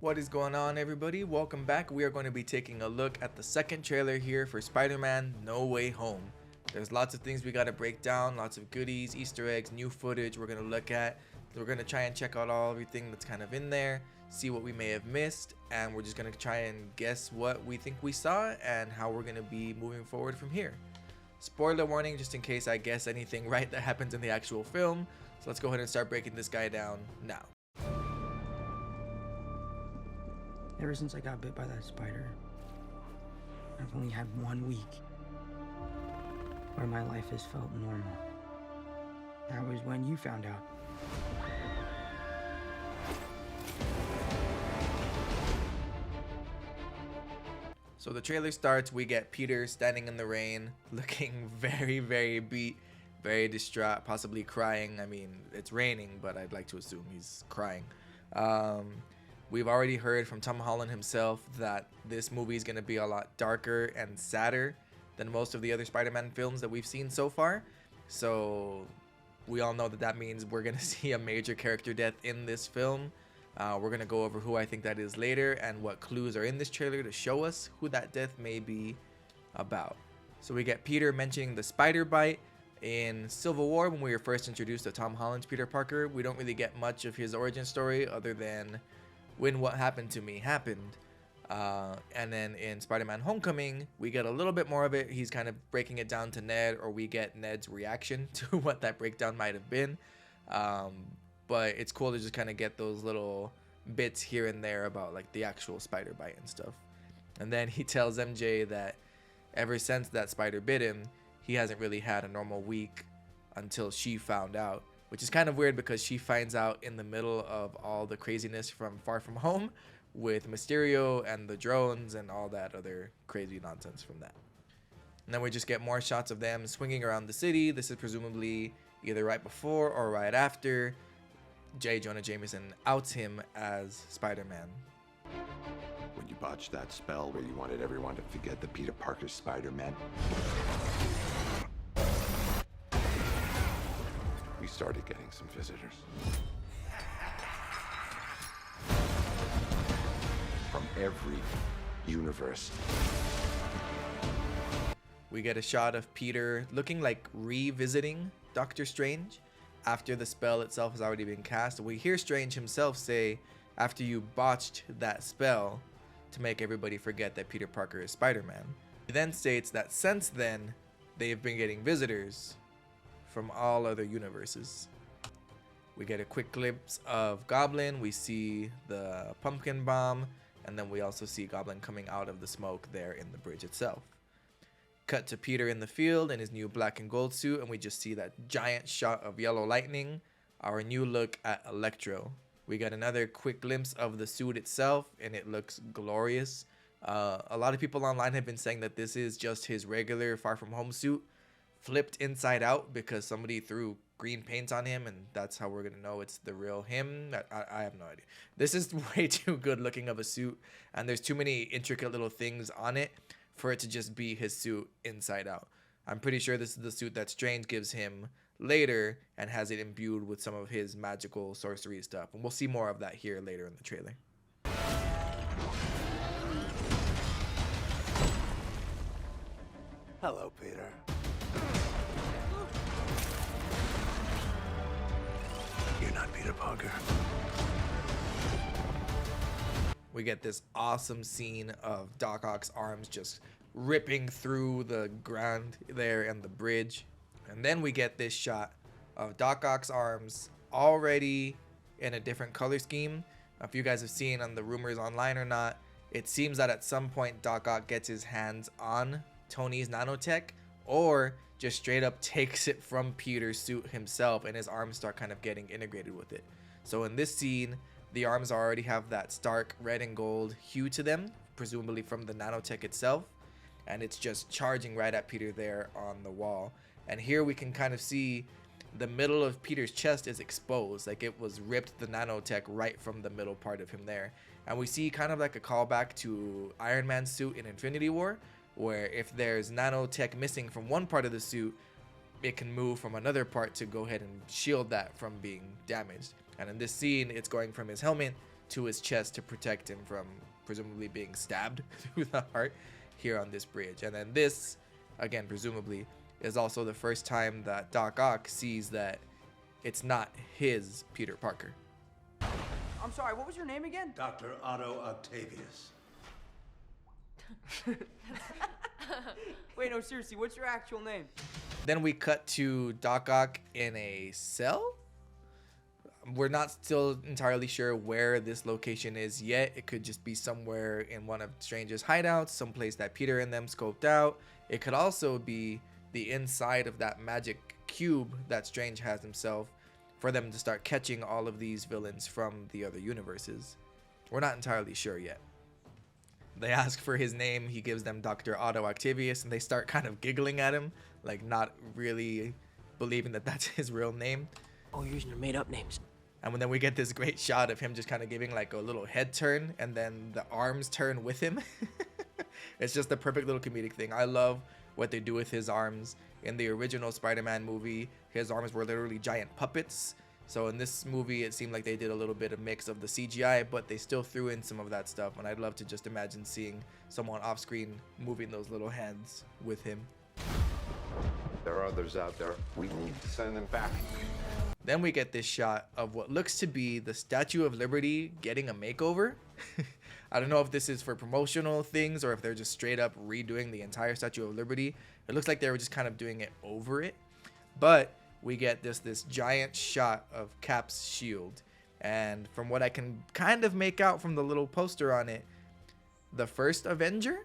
What is going on, everybody? Welcome back. We are going to be taking a look at the second trailer here for Spider-Man No Way Home. There's lots of things we got to break down, lots of goodies, Easter eggs, new footage we're going to look at. We're going to try and check out everything that's kind of in there, see what we may have missed, and we're just going to try and guess what we think we saw and how we're going to be moving forward from here. Spoiler warning, just in case I guess anything right that happens in the actual film. So let's go ahead and start breaking this guy down now. Ever since I got bit by that spider, I've only had 1 week where my life has felt normal. That was when you found out. So the trailer starts, we get Peter standing in the rain, looking very beat, very distraught, possibly crying. I mean, it's raining, but I'd like to assume he's crying. We've already heard from Tom Holland himself that this movie is going to be a lot darker and sadder than most of the other Spider-Man films that we've seen so far. So we all know that that means we're going to see a major character death in this film. We're going to go over who I think that is later and what clues are in this trailer to show us who that death may be about. So we get Peter mentioning the spider bite. In Civil War, when we were first introduced to Tom Holland's Peter Parker, we don't really get much of his origin story other than when what happened to me happened. And then in Spider-Man Homecoming, we get a little bit more of it. He's kind of breaking it down to Ned, or we get Ned's reaction to what that breakdown might have been. But it's cool to just kind of get those little bits here and there about like the actual spider bite and stuff. And then he tells MJ that ever since that spider bit him, he hasn't really had a normal week until she found out, which is kind of weird because she finds out in the middle of all the craziness from Far From Home with Mysterio and the drones and all that other crazy nonsense from that. And then we just get more shots of them swinging around the city. This is presumably either right before or right after J. Jonah Jameson outs him as Spider-Man. When you botched that spell where you wanted everyone to forget that Peter Parker's Spider-Man, we started getting some visitors. From every universe. We get a shot of Peter looking like revisiting Doctor Strange after the spell itself has already been cast. We hear Strange himself say, after you botched that spell to make everybody forget that Peter Parker is Spider-Man. He then states that since then, they've been getting visitors from all other universes. We get a quick glimpse of Goblin, we see the pumpkin bomb, and then we also see Goblin coming out of the smoke there in the bridge itself. Cut to Peter in the field in his new black and gold suit, and we just see that giant shot of yellow lightning, our new look at Electro. We got another quick glimpse of the suit itself, and it looks glorious. A lot of people online have been saying that this is just his regular Far From Home suit flipped inside out because somebody threw green paint on him, and that's how we're gonna know it's the real him. I have no idea. This is way too good looking of a suit, and there's too many intricate little things on it for it to just be his suit inside out. I'm pretty sure this is the suit that Strange gives him later and has it imbued with some of his magical sorcery stuff, and we'll see more of that here later in the trailer. Hello, Peter. You're not Peter Parker. We get this awesome scene of Doc Ock's arms just ripping through the ground there and the bridge. And then we get this shot of Doc Ock's arms already in a different color scheme. If you guys have seen on the rumors online or not, it seems that at some point Doc Ock gets his hands on Tony's nanotech, or just straight up takes it from Peter's suit himself and his arms start kind of getting integrated with it. So in this scene, the arms already have that stark red and gold hue to them, presumably from the nanotech itself, and it's just charging right at Peter there on the wall. And here we can kind of see the middle of Peter's chest is exposed, like it was ripped the nanotech right from the middle part of him there. And we see kind of like a callback to Iron Man's suit in Infinity War, where if there's nanotech missing from one part of the suit, it can move from another part to go ahead and shield that from being damaged. And in this scene, it's going from his helmet to his chest to protect him from presumably being stabbed through the heart here on this bridge. And then this, again, presumably, is also the first time that Doc Ock sees that it's not his Peter Parker. I'm sorry, what was your name again? Dr. Otto Octavius. Wait, no, seriously, what's your actual name? Then we cut to Doc Ock in a cell. We're not still entirely sure where this location is yet. It could just be somewhere in one of Strange's hideouts, someplace that Peter and them scoped out. It could also be the inside of that magic cube that Strange has himself for them to start catching all of these villains from the other universes. We're not entirely sure yet. They ask for his name. He gives them Dr. Otto Octavius, and they start kind of giggling at him, like not really believing that that's his real name. Oh, you're using your made-up names. And then we get this great shot of him just kind of giving like a little head turn, and then the arms turn with him. It's just the perfect little comedic thing. I love what they do with his arms. In the original Spider-Man movie, his arms were literally giant puppets. So in this movie, it seemed like they did a little bit of mix of the CGI, but they still threw in some of that stuff. And I'd love to just imagine seeing someone off screen moving those little hands with him. There are others out there. We need to send them back. Then we get this shot of what looks to be the Statue of Liberty getting a makeover. I don't know if this is for promotional things or if they're just straight up redoing the entire Statue of Liberty. It looks like they were just kind of doing it over it. But we get this giant shot of Cap's shield. And from what I can kind of make out from the little poster on it, the first Avenger?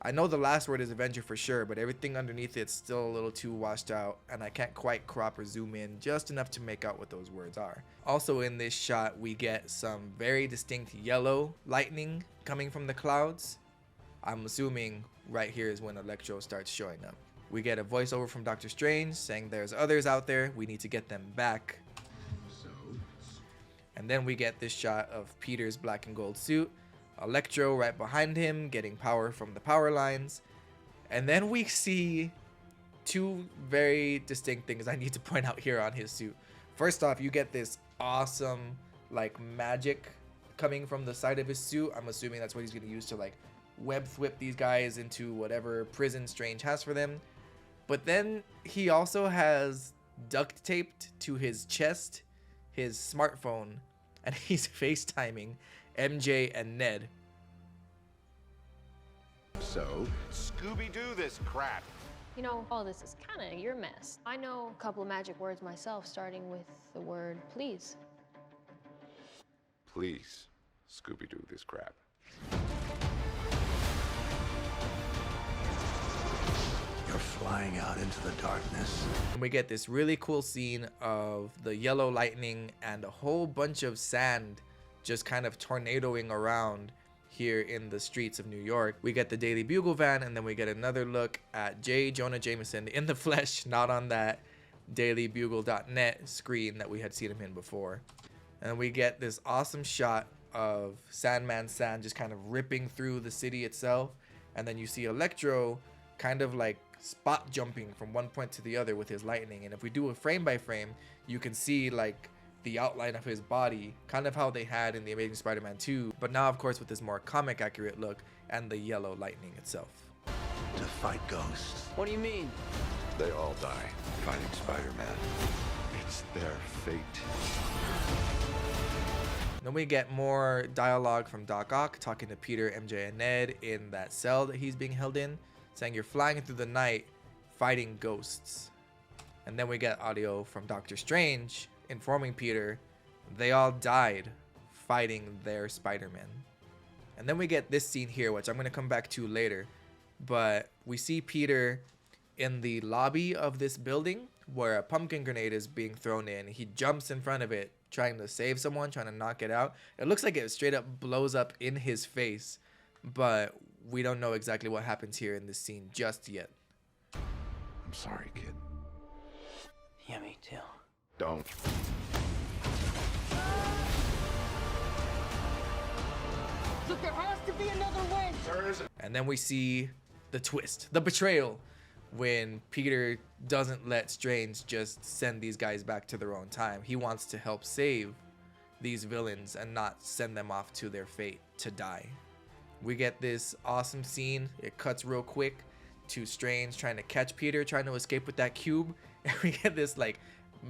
I know the last word is Avenger for sure, but everything underneath it's still a little too washed out, and I can't quite crop or zoom in just enough to make out what those words are. Also in this shot, we get some very distinct yellow lightning coming from the clouds. I'm assuming right here is when Electro starts showing up. We get a voiceover from Doctor Strange saying there's others out there, we need to get them back. And then we get this shot of Peter's black and gold suit, Electro right behind him getting power from the power lines. And then we see two very distinct things I need to point out here on his suit. First off, you get this awesome like magic coming from the side of his suit. I'm assuming that's what he's going to use to like web whip these guys into whatever prison Strange has for them. But then he also has duct taped to his chest his smartphone, and he's FaceTiming MJ and Ned. So, Scooby-Doo this crap. You know, all this is kind of your mess. I know a couple of magic words myself, starting with the word please. Please, Scooby-Doo this crap. You're flying out into the darkness. And we get this really cool scene of the yellow lightning and a whole bunch of sand just kind of tornadoing around here in the streets of New York. We get the Daily Bugle van, and then we get another look at J. Jonah Jameson in the flesh, not on that dailybugle.net screen that we had seen him in before. And we get this awesome shot of Sandman Sand just kind of ripping through the city itself. And then you see Electro kind of like spot jumping from one point to the other with his lightning. And if we do a frame by frame, you can see like the outline of his body, kind of how they had in the Amazing Spider-Man 2, but now of course with this more comic accurate look and the yellow lightning itself. To fight ghosts. What do you mean? They all die fighting Spider-Man. It's their fate. Then we get more dialogue from Doc Ock talking to Peter, MJ, and Ned in that cell that he's being held in, saying you're flying through the night fighting ghosts. And then we get audio from Doctor Strange informing Peter they all died fighting their Spider-Man. And then we get this scene here, which I'm going to come back to later, but we see Peter in the lobby of this building where a pumpkin grenade is being thrown in. He jumps in front of it trying to save someone, trying to knock it out. It looks like it straight up blows up in his face, but we don't know exactly what happens here in this scene just yet. I'm sorry, kid. Yeah, me too. Don't. Look, there has to be another way. There isn't. And then we see the twist, the betrayal, when Peter doesn't let Strange just send these guys back to their own time. He wants to help save these villains and not send them off to their fate to die. We get this awesome scene. It cuts real quick to Strange trying to catch Peter, trying to escape with that cube. And we get this like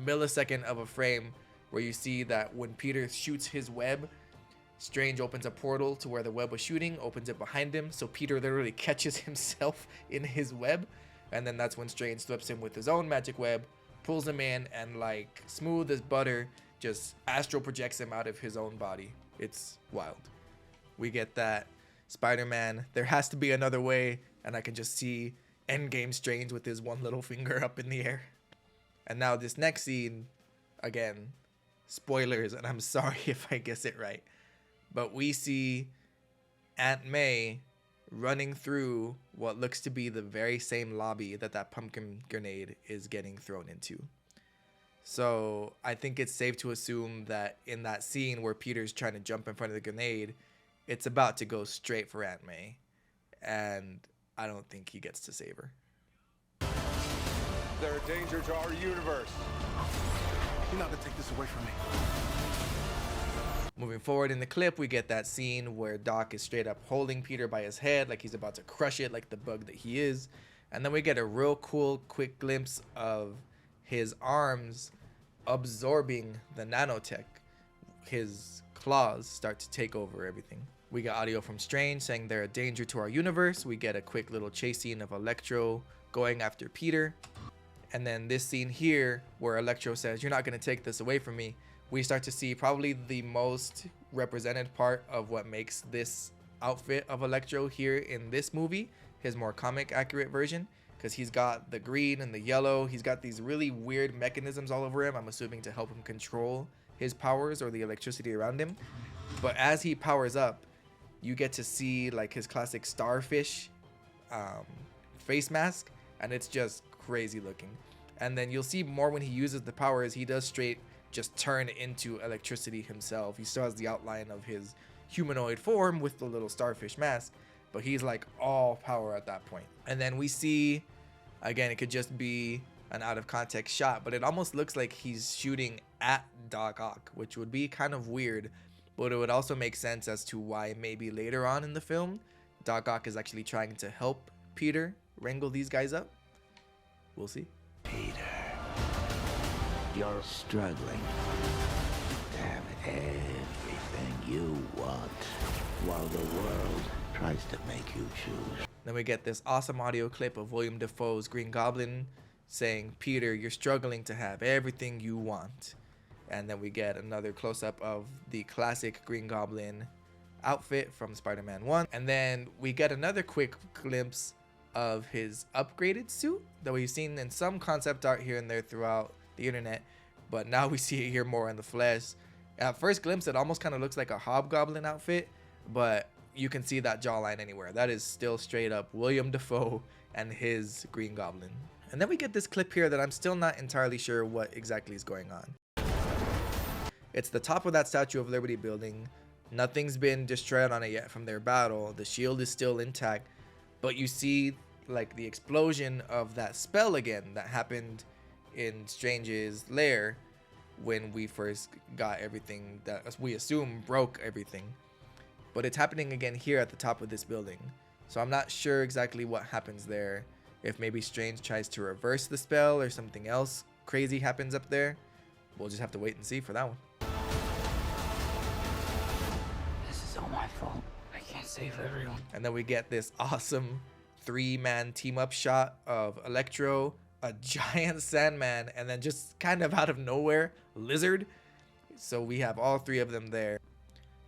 millisecond of a frame where you see that when Peter shoots his web, Strange opens a portal to where the web was shooting, opens it behind him, so Peter literally catches himself in his web. And then that's when Strange flips him with his own magic web, pulls him in, and like smooth as butter, just astral projects him out of his own body. It's wild. We get that Spider-Man, there has to be another way, and I can just see Endgame Strange with his one little finger up in the air. And now this next scene, again, spoilers, and I'm sorry if I guess it right, but we see Aunt May running through what looks to be the very same lobby that that pumpkin grenade is getting thrown into. So I think it's safe to assume that in that scene where Peter's trying to jump in front of the grenade, it's about to go straight for Aunt May, and I don't think he gets to save her. They're a danger to our universe. You're not gonna take this away from me. Moving forward in the clip, we get that scene where Doc is straight up holding Peter by his head like he's about to crush it like the bug that he is. And then we get a real cool quick glimpse of his arms absorbing the nanotech. His claws start to take over everything. We got audio from Strange saying they're a danger to our universe. We get a quick little chase scene of Electro going after Peter. And then this scene here where Electro says, "You're not going to take this away from me." We start to see probably the most represented part of what makes this outfit of Electro here in this movie, his more comic accurate version, because he's got the green and the yellow. He's got these really weird mechanisms all over him, I'm assuming to help him control his powers or the electricity around him. But as he powers up, you get to see like his classic starfish face mask, and it's just crazy looking. And then you'll see more when he uses the powers. He does straight just turn into electricity himself. He still has the outline of his humanoid form with the little starfish mask, but he's like all power at that point. And then we see, again, it could just be an out of context shot, but it almost looks like he's shooting at Doc Ock, which would be kind of weird, but it would also make sense as to why maybe later on in the film, Doc Ock is actually trying to help Peter wrangle these guys up. We'll see. Peter, you're struggling to have everything you want while the world tries to make you choose. Then we get this awesome audio clip of William Dafoe's Green Goblin saying, "Peter, you're struggling to have everything you want." And then we get another close-up of the classic Green Goblin outfit from Spider-Man 1. And then we get another quick glimpse of his upgraded suit that we've seen in some concept art here and there throughout the internet, but now we see it here more in the flesh. At first glimpse, it almost kind of looks like a Hobgoblin outfit, but you can see that jawline anywhere. That is still straight up William Dafoe and his Green Goblin. And then we get this clip here that I'm still not entirely sure what exactly is going on. It's the top of that Statue of Liberty building. Nothing's been destroyed on it yet from their battle. The shield is still intact, but you see like the explosion of that spell again that happened in Strange's lair when we first got everything that we assume broke everything. But it's happening again here at the top of this building. So I'm not sure exactly what happens there. If maybe Strange tries to reverse the spell or something else crazy happens up there. We'll just have to wait and see for that one. This is all my fault. I can't save everyone. And then we get this awesome 3-man team up shot of Electro, a giant Sandman, and then just kind of out of nowhere, Lizard. So we have all three of them there.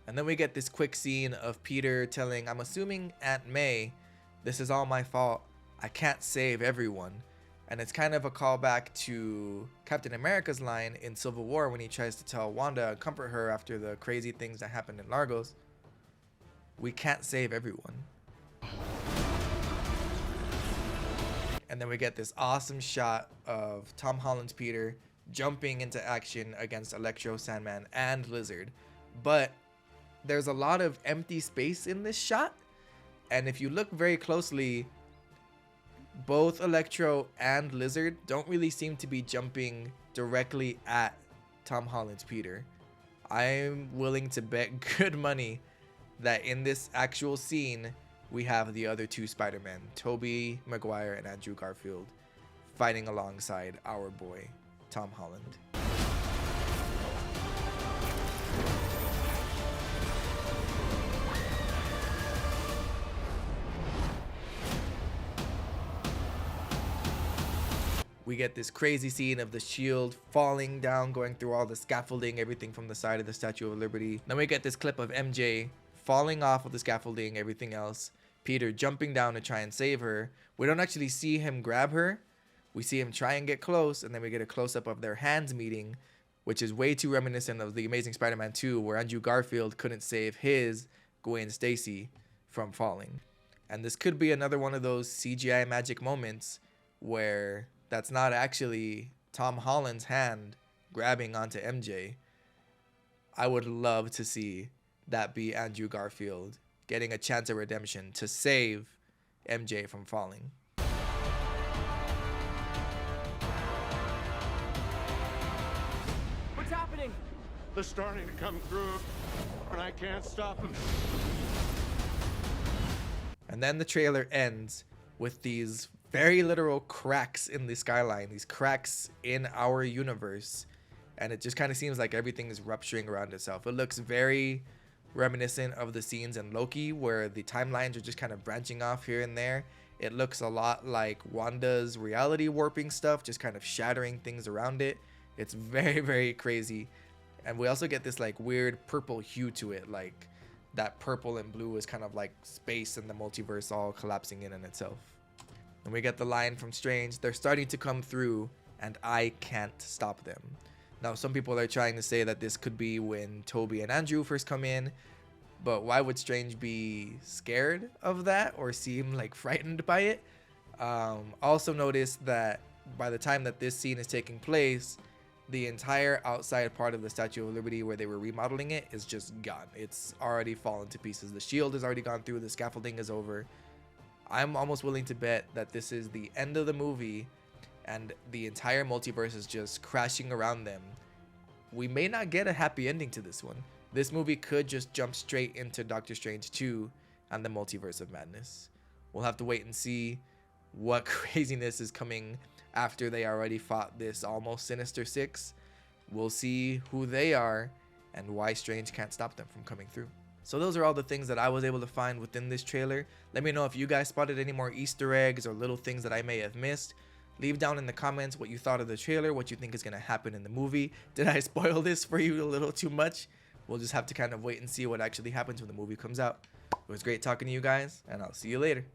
And then we get this quick scene of Peter telling, I'm assuming Aunt May, "This is all my fault. I can't save everyone." And it's kind of a callback to Captain America's line in Civil War when he tries to tell Wanda and comfort her after the crazy things that happened in Largos. We can't save everyone. And then we get this awesome shot of Tom Holland's Peter jumping into action against Electro, Sandman, and Lizard. But there's a lot of empty space in this shot. And if you look very closely, both Electro and Lizard don't really seem to be jumping directly at Tom Holland's Peter. I'm willing to bet good money that in this actual scene, we have the other two Spider-Men, Tobey Maguire and Andrew Garfield, fighting alongside our boy, Tom Holland. We get this crazy scene of the shield falling down, going through all the scaffolding, everything from the side of the Statue of Liberty. Then we get this clip of MJ falling off of the scaffolding, everything else. Peter jumping down to try and save her. We don't actually see him grab her. We see him try and get close, and then we get a close-up of their hands meeting, which is way too reminiscent of The Amazing Spider-Man 2, where Andrew Garfield couldn't save his Gwen Stacy from falling. And this could be another one of those CGI magic moments where that's not actually Tom Holland's hand grabbing onto MJ. I would love to see that be Andrew Garfield getting a chance at redemption to save MJ from falling. What's happening? They're starting to come through, and I can't stop them. And then the trailer ends with these very literal cracks in the skyline, these cracks in our universe. And it just kind of seems like everything is rupturing around itself. It looks very reminiscent of the scenes in Loki, where the timelines are just kind of branching off here and there. It looks a lot like Wanda's reality warping stuff, just kind of shattering things around it. It's very, very crazy. And we also get this like weird purple hue to it, like that purple and blue is kind of like space and the multiverse all collapsing in itself. And we get the line from Strange, they're starting to come through and I can't stop them. Now, some people are trying to say that this could be when Tobey and Andrew first come in, but why would Strange be scared of that or seem like frightened by it? Also notice that by the time that this scene is taking place, the entire outside part of the Statue of Liberty where they were remodeling it is just gone. It's already fallen to pieces. The shield has already gone through, the scaffolding is over. I'm almost willing to bet that this is the end of the movie and the entire multiverse is just crashing around them. We may not get a happy ending to this one. This movie could just jump straight into Doctor Strange 2 and the Multiverse of Madness. We'll have to wait and see what craziness is coming after they already fought this almost Sinister Six. We'll see who they are and why Strange can't stop them from coming through. So those are all the things that I was able to find within this trailer. Let me know if you guys spotted any more Easter eggs or little things that I may have missed. Leave down in the comments what you thought of the trailer, what you think is going to happen in the movie. Did I spoil this for you a little too much? We'll just have to kind of wait and see what actually happens when the movie comes out. It was great talking to you guys, and I'll see you later.